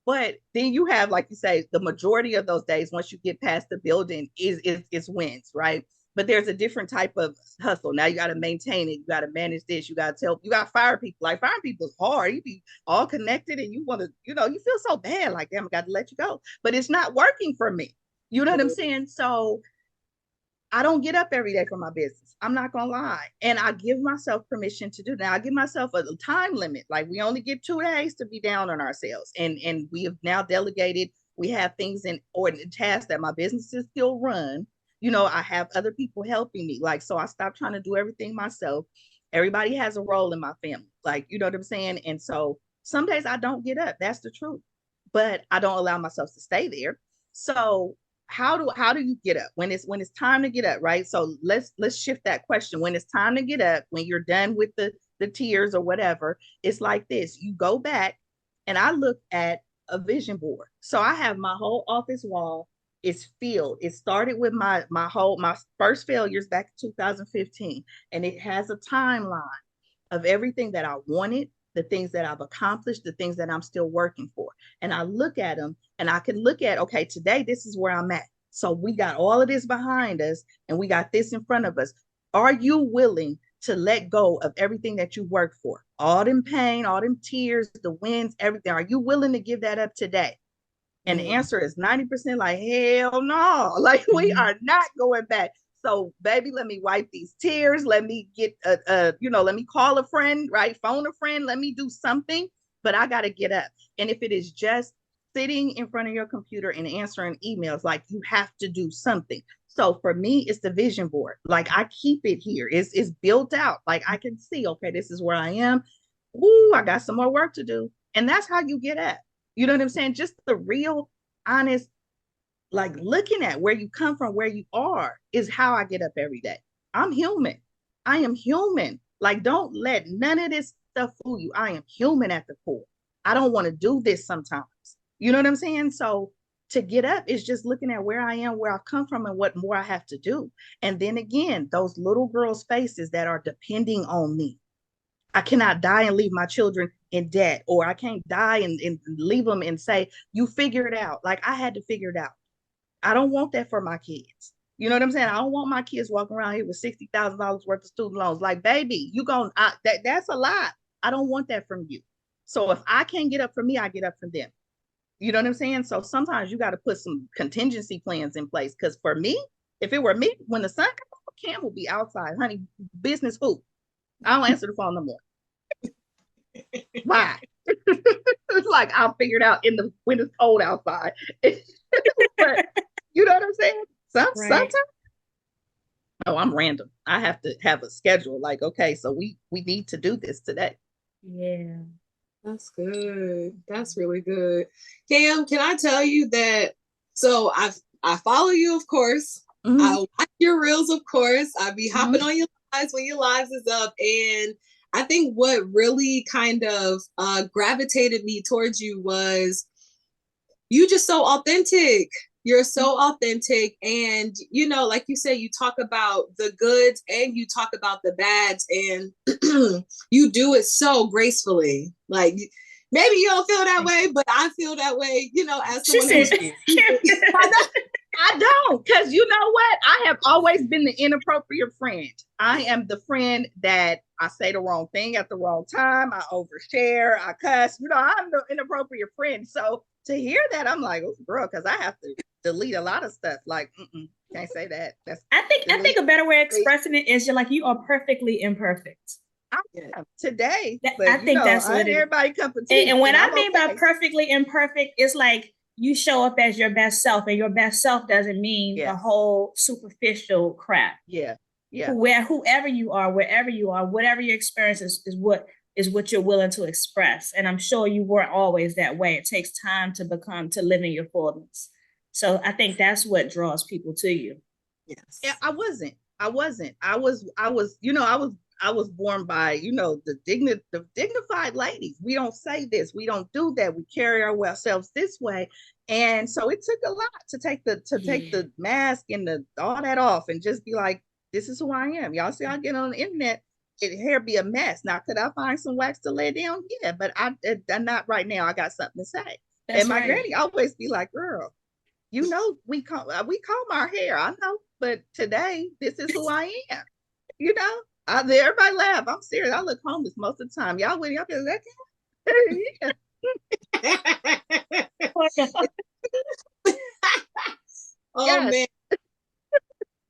C: But then you have, like you say, the majority of those days, once you get past the building, is wins, right? But there's a different type of hustle. Now you got to maintain it. You got to manage this. You got to fire people. Like, firing people is hard. You be all connected and you want to, you feel so bad. Like, damn, I got to let you go. But it's not working for me. You know what I'm saying? So I don't get up every day for my business. I'm not going to lie. And I give myself permission to do that. I give myself a time limit. Like, we only get 2 days to be down on ourselves. And we have now delegated. We have things in tasks that my businesses still run. I have other people helping me. Like, so I stopped trying to do everything myself. Everybody has a role in my family. Like, you know what I'm saying? And so some days I don't get up. That's the truth. But I don't allow myself to stay there. So how do you get up when it's time to get up, right? So let's shift that question. When it's time to get up, when you're done with the tears or whatever, it's like this. You go back and I look at a vision board. So I have my whole office wall. It's filled. It started with my first failures back in 2015. And it has a timeline of everything that I wanted, the things that I've accomplished, the things that I'm still working for. And I look at them and I can look at, okay, today, this is where I'm at. So we got all of this behind us and we got this in front of us. Are you willing to let go of everything that you worked for? All them pain, all them tears, the wins, everything. Are you willing to give that up today? And the answer is 90% like, hell no. Like, we are not going back. So, baby, let me wipe these tears. Let me get, let me call a friend, right? Phone a friend. Let me do something. But I got to get up. And if it is just sitting in front of your computer and answering emails, like, you have to do something. So for me, it's the vision board. Like, I keep it here. It's built out. Like, I can see, okay, this is where I am. Ooh, I got some more work to do. And that's how you get up. You know what I'm saying? Just the real, honest, like, looking at where you come from, where you are, is how I get up every day. I'm human. I am human. Like, don't let none of this stuff fool you. I am human at the core. I don't want to do this sometimes. You know what I'm saying? So to get up is just looking at where I am, where I come from, and what more I have to do. And then again, those little girls' faces that are depending on me. I cannot die and leave my children in debt, or I can't die and leave them and say, you figure it out. Like I had to figure it out. I don't want that for my kids. You know what I'm saying? I don't want my kids walking around here with $60,000 worth of student loans. Like, baby, that's a lot. I don't want that from you. So if I can't get up for me, I get up for them. You know what I'm saying? So sometimes you got to put some contingency plans in place. Because for me, if it were me, when the sun comes up, Camm will be outside, honey. Business who? I don't answer the phone no more. Why? It's like I'll figure it out when it's cold outside. But you know what I'm saying? Sometimes. Oh, I'm random. I have to have a schedule. Like, okay, so we need to do this today.
B: Yeah.
A: That's good. That's really good. Camm, can I tell you that? So I follow you, of course.
C: Mm-hmm.
A: I watch your reels, of course. I be hopping on your lives when your lives is up. And I think what really kind of gravitated me towards you was you just so authentic. You're so authentic. And, you know, like you said, you talk about the goods and you talk about the bads, and you do it so gracefully. Like, maybe you don't feel that way, but I feel that way, you know, as someone who's
C: I don't, because you know what? I have always been the inappropriate friend. I am the friend that I say the wrong thing at the wrong time. I overshare, I cuss. You know, I'm the inappropriate friend. So to hear that, I'm like, oh, girl, because I have to delete a lot of stuff. Like, can't say that.
B: I think a better way of expressing it is you are perfectly imperfect.
C: Today,
B: I think that's what
C: everybody cup of tea.
B: And what I mean by perfectly imperfect is like you show up as your best self, and your best self doesn't mean the whole superficial crap.
C: Yeah.
B: Whoever you are, wherever you are, whatever your experience is what you're willing to express. And I'm sure you weren't always that way. It takes time to live in your fullness. So I think that's what draws people to you.
A: Yes.
C: Yeah, I wasn't. I was born by, you know, the dignified ladies. We don't say this. We don't do that. We carry ourselves this way. And so it took a lot to take the mask and all that off and just be like, this is who I am. Y'all see, I get on the internet, hair be a mess. Now, could I find some wax to lay down? Yeah, but I'm not right now. I got something to say. And my granny always be like, girl, you know, we comb our hair. I know, but today, this is who I am. You know? Everybody laugh. I'm serious. I look homeless most of the time. Y'all with y'all be like,
A: oh yes. Man.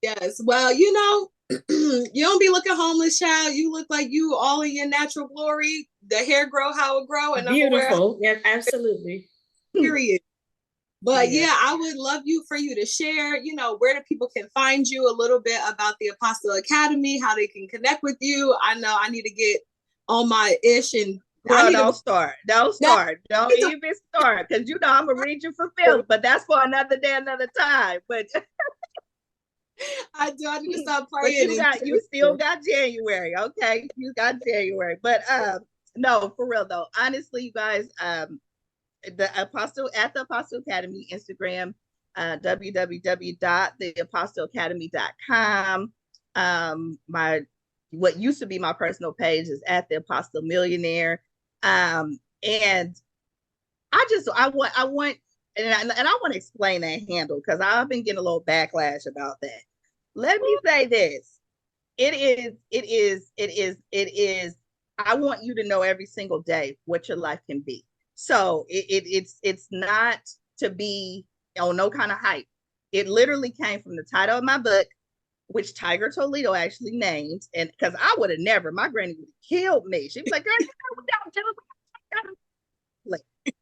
A: Yes. Well, you know, you don't be looking homeless, child. You look like you all in your natural glory. The hair grow how it grow, and
B: beautiful. Yeah, absolutely.
A: Period. But yeah, I would love for you to share, you know, where the people can find you, a little bit about the Apostille Academy, how they can connect with you. I know I need to get on my ish and
C: don't start. Don't even start, because you know I'm gonna read you fulfilled, but that's for another day, another time. But
A: I need to stop praying.
C: You still got January, okay? You got January, but no, for real though. Honestly, you guys, the Apostille Academy Instagram, www.theapostilleacademy.com. What used to be my personal page is at the Apostille Millionaire. And I want to explain that handle, because I've been getting a little backlash about that. Let me say this. It is. I want you to know every single day what your life can be. So it's not to be on no kind of hype. It literally came from the title of my book, which Tiger Toledo actually named. And because I would have never, my granny would have killed me. She was like, girl, you know,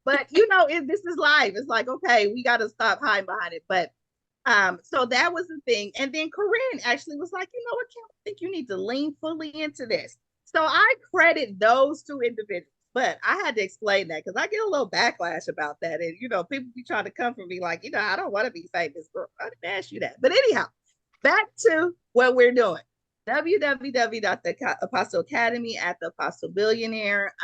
C: but you know, this is life. It's like, okay, we got to stop hiding behind it. But so that was the thing. And then Corinne actually was like, you know what, Camm, I think you need to lean fully into this. So I credit those two individuals. But I had to explain that, because I get a little backlash about that. And, you know, people be trying to come for me like, you know, I don't want to be famous, girl. I didn't ask you that. But anyhow, back to what we're doing. www.theapostille Academy at the Apostille Billionaire.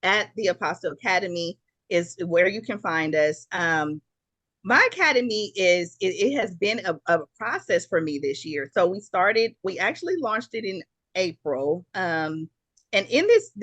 C: At the Apostille Academy is where you can find us. My academy it has been a process for me this year. So we actually launched it in April. And in this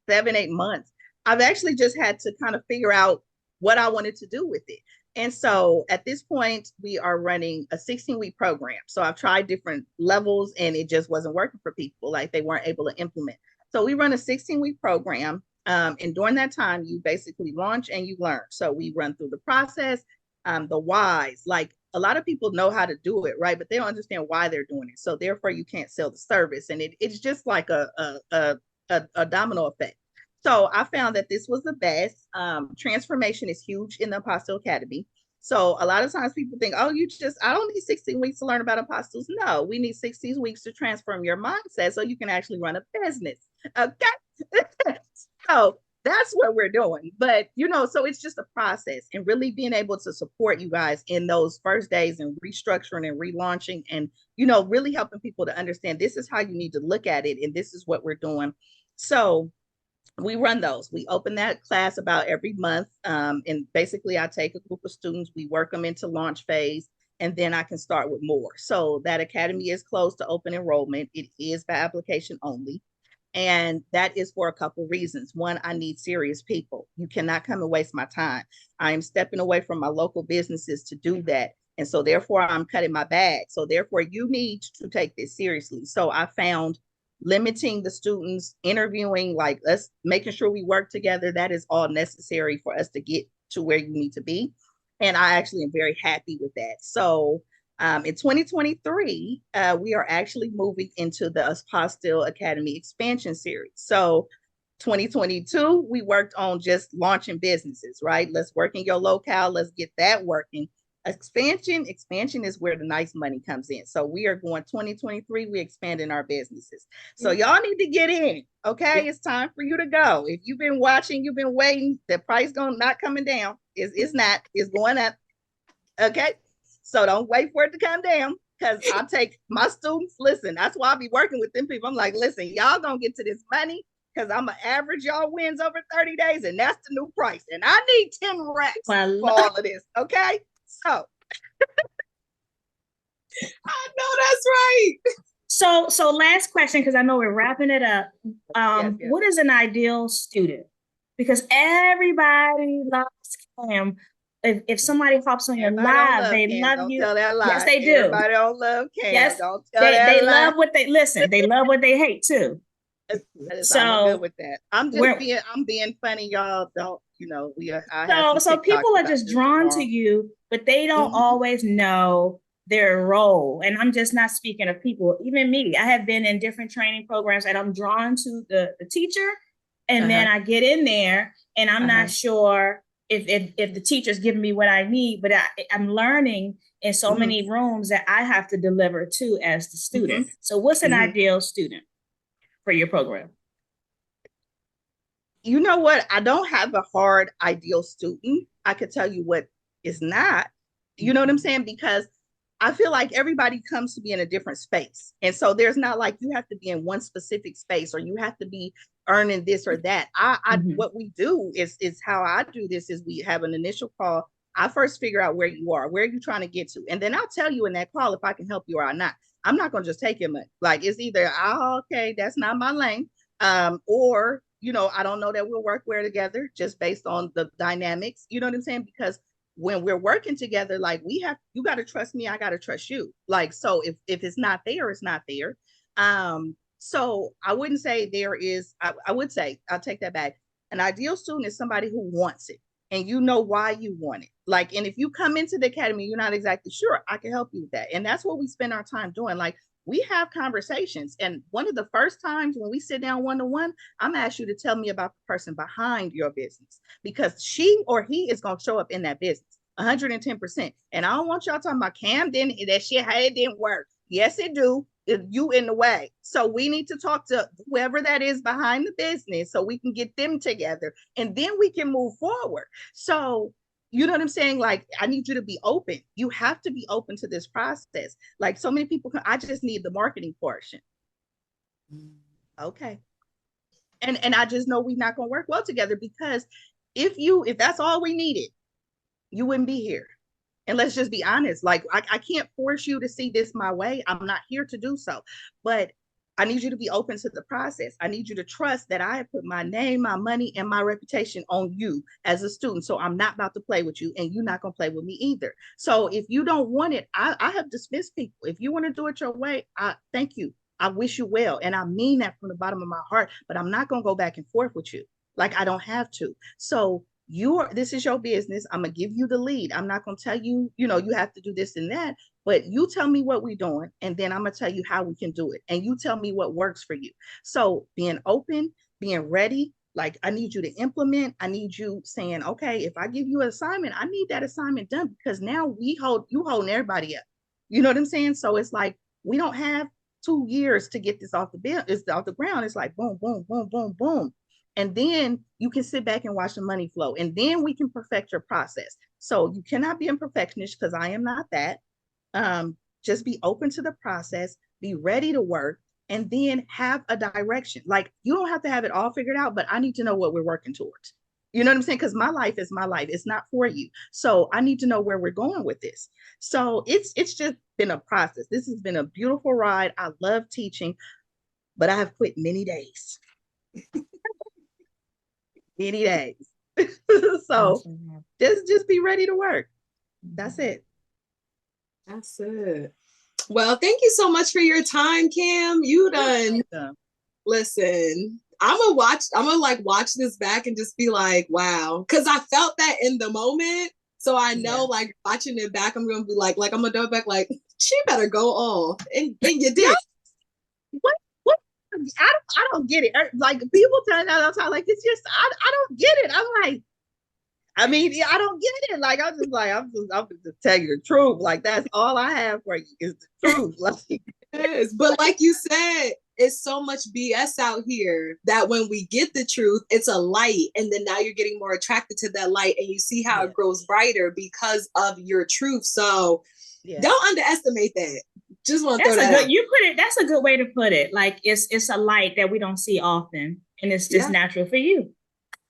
C: 7, 8 months, I've actually just had to kind of figure out what I wanted to do with it. And so at this point, we are running a 16-week program. So I've tried different levels and it just wasn't working for people. Like they weren't able to implement. So we run a 16-week program. And during that time, you basically launch and you learn. So we run through the process, the whys. Like a lot of people know how to do it, right? But they don't understand why they're doing it. So therefore, you can't sell the service. And it's just like a domino effect. So I found that this was the best. Transformation is huge in the Apostille Academy. So a lot of times people think, oh, I don't need 16 weeks to learn about apostilles. No, we need 16 weeks to transform your mindset so you can actually run a business. Okay. So that's what we're doing. But, so it's just a process and really being able to support you guys in those first days and restructuring and relaunching and, really helping people to understand this is how you need to look at it. And this is what we're doing. So we run those. We open that class about every month. And basically I take a group of students, we work them into launch phase, and then I can start with more. So that academy is closed to open enrollment. It is by application only. And that is for a couple reasons. One, I need serious people. You cannot come and waste my time. I am stepping away from my local businesses to do that. And so therefore I'm cutting my bag. So therefore you need to take this seriously. So I found limiting the students, interviewing, like us, making sure we work together. That is all necessary for us to get to where you need to be. And I actually am very happy with that. So in 2023, we are actually moving into the Apostille Academy expansion series. So 2022, we worked on just launching businesses, right? Let's work in your locale. Let's get that working. Expansion is where the nice money comes in. So we are going 2023, we're expanding our businesses. So y'all need to get in. Okay. It's time for you to go. If you've been watching, you've been waiting, the price not coming down. It's not, it's going up. Okay. So don't wait for it to come down because I'll take my students. Listen, that's why I'll be working with them people. I'm like, listen, y'all gonna get to this money because I'm gonna average y'all wins over 30 days, and that's the new price. And I need 10 reps for all of this. Okay. So
A: I know that's right.
B: So last question, because I know we're wrapping it up. Yes. What is an ideal student? Because everybody loves Camm. If somebody hops on your live, they love you. Yes, they do.
C: Everybody don't love Camm.
B: Yes,
C: don't tell that
B: they love what they listen. They love what they hate too.
C: So I'm good with that. I'm being funny, y'all. Don't
B: so people are just drawn to you, but they don't always know their role. And I'm just not speaking of people, even me. I have been in different training programs and I'm drawn to the teacher, and then I get in there and I'm not sure if the teacher's giving me what I need, but I'm learning in so many rooms that I have to deliver to as the student. So what's an ideal student for your program?
C: You know what? I don't have a hard ideal student. I could tell you what is not. You know what I'm saying? Because I feel like everybody comes to be in a different space. And so there's not like you have to be in one specific space or you have to be earning this or that. What we do is how I do this is we have an initial call. I first figure out where you are, where are you trying to get to? And then I'll tell you in that call if I can help you or not. I'm not going to just take your money. Like it's either, okay, that's not my lane. Or, I don't know that we'll work well together just based on the dynamics. You know what I'm saying? Because when we're working together, like you got to trust me, I got to trust you. Like, so if it's not there, it's not there. So I wouldn't say there is, I would say, I'll take that back. An ideal student is somebody who wants it and you know why you want it. Like, and if you come into the academy, you're not exactly sure, I can help you with that. And that's what we spend our time doing. Like we have conversations. And one of the first times when we sit down one-to-one, I'm gonna ask you to tell me about the person behind your business because she or he is going to show up in that business 110%. And I don't want y'all talking about Camm it didn't work. Yes, it do. You in the way. So we need to talk to whoever that is behind the business so we can get them together and then we can move forward. So you know what I'm saying? Like, I need you to be open. You have to be open to this process. Like so many people, I just need the marketing portion. Okay. And I just know we're not going to work well together because if that's all we needed, you wouldn't be here. And let's just be honest. Like, I can't force you to see this my way. I'm not here to do so. But I need you to be open to the process. I need you to trust that I have put my name, my money, and my reputation on you as a student. So I'm not about to play with you, and you're not going to play with me either. So if you don't want it, I have dismissed people. If you want to do it your way, thank you. I wish you well. And I mean that from the bottom of my heart, but I'm not going to go back and forth with you. Like, I don't have to. So this is your business. I'm going to give you the lead. I'm not going to tell you, you have to do this and that. But you tell me what we're doing, and then I'm going to tell you how we can do it. And you tell me what works for you. So being open, being ready, like, I need you to implement. I need you saying, okay, if I give you an assignment, I need that assignment done, because now you holding everybody up. You know what I'm saying? So it's like, we don't have 2 years to get this off the ground. It's like boom, boom, boom, boom, boom. And then you can sit back and watch the money flow. And then we can perfect your process. So you cannot be a perfectionist, because I am not that. Just be open to the process, be ready to work, and then have a direction. Like, you don't have to have it all figured out, but I need to know what we're working towards. You know what I'm saying? Because my life is my life. It's not for you. So I need to know where we're going with this. So it's just been a process. This has been a beautiful ride. I love teaching, but I have quit many days. Many days. So just be ready to work. That's it.
A: That's it. Well, thank you so much for your time, Camm. You done. Listen, I'm gonna watch this back and just be like, wow. Cause I felt that in the moment. So I know, like, watching it back, I'm gonna be like I'm gonna go back, like, she better go off. And you did.
C: What? I don't get it. Like, people telling that all the time, like, it's just, I don't get it. I'm like, I don't get it. Like, I'm just telling you the truth. Like, that's all I have for you is the truth. Like,
A: yes. But like you said, it's so much BS out here that when we get the truth, it's a light. And then now you're getting more attracted to that light, and you see how it grows brighter because of your truth. So don't underestimate that. Just want to throw that out.
B: That's a good way to put it. Like, it's a light that we don't see often, and it's just natural for you.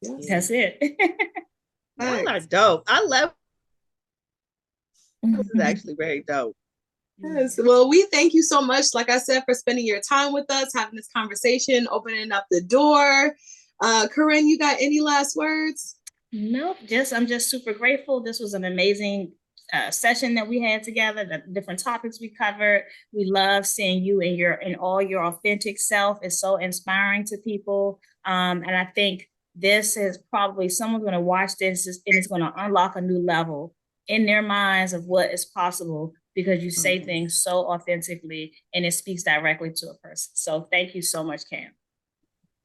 B: Yes. That's it.
C: Y'all are dope. I love this. Is actually very dope.
A: Yes. Well, we thank you so much, like I said, for spending your time with us, having this conversation, opening up the door. Corinne, you got any last words?
B: Nope. I'm just super grateful. This was an amazing session that we had together, the different topics we covered. We love seeing you in all your authentic self. It's so inspiring to people. And I think this is probably someone's going to watch this and it's going to unlock a new level in their minds of what is possible, because you say things so authentically and it speaks directly to a person. So thank you so much, Camm.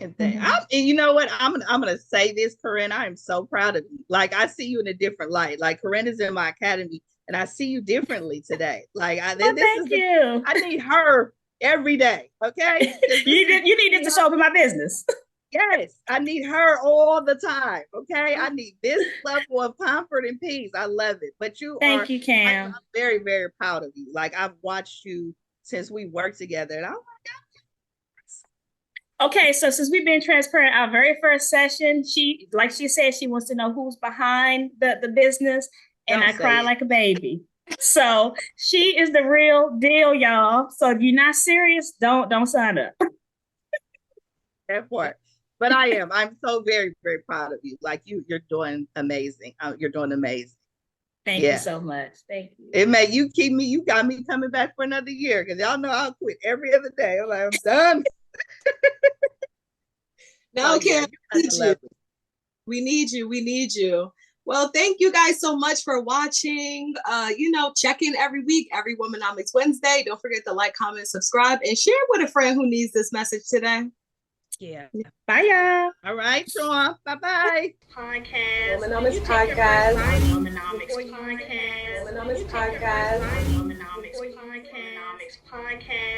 C: And you know what? I'm gonna say this, Corinne. I am so proud of you. Like, I see you in a different light. Like, Corinne is in my academy, and I see you differently today. Like,
B: thank you.
C: I need her every day. Okay,
B: you need to show up in my business.
C: Yes, I need her all the time. Okay, I need this level of comfort and peace. I love it. But
B: thank you, Camm.
C: I'm very, very proud of you. Like, I've watched you since we worked together, and I'm like,
B: okay, so since we've been transparent, our very first session, she said, she wants to know who's behind the business, and I cried like a baby. So she is the real deal, y'all. So if you're not serious, don't sign up.
C: That part. But I am. I'm so very, very proud of you. Like, you're doing amazing. You're doing amazing.
B: Thank you so much. Thank you.
C: You got me coming back for another year, because y'all know I'll quit every other day. I'm like, I'm done.
A: No, Camm, we need you. Well, thank you guys so much for watching. Check in every week, every Womenomics Wednesday. Don't forget to like, comment, subscribe, and share with a friend who needs this message today.
C: Yeah.
B: Bye, y'all.
C: All right, Sean. Bye-bye.
B: Podcast.
A: Womenomics Podcast.
B: Womenomics Podcast.
A: Womenomics Podcast.
B: Womenomics Podcast.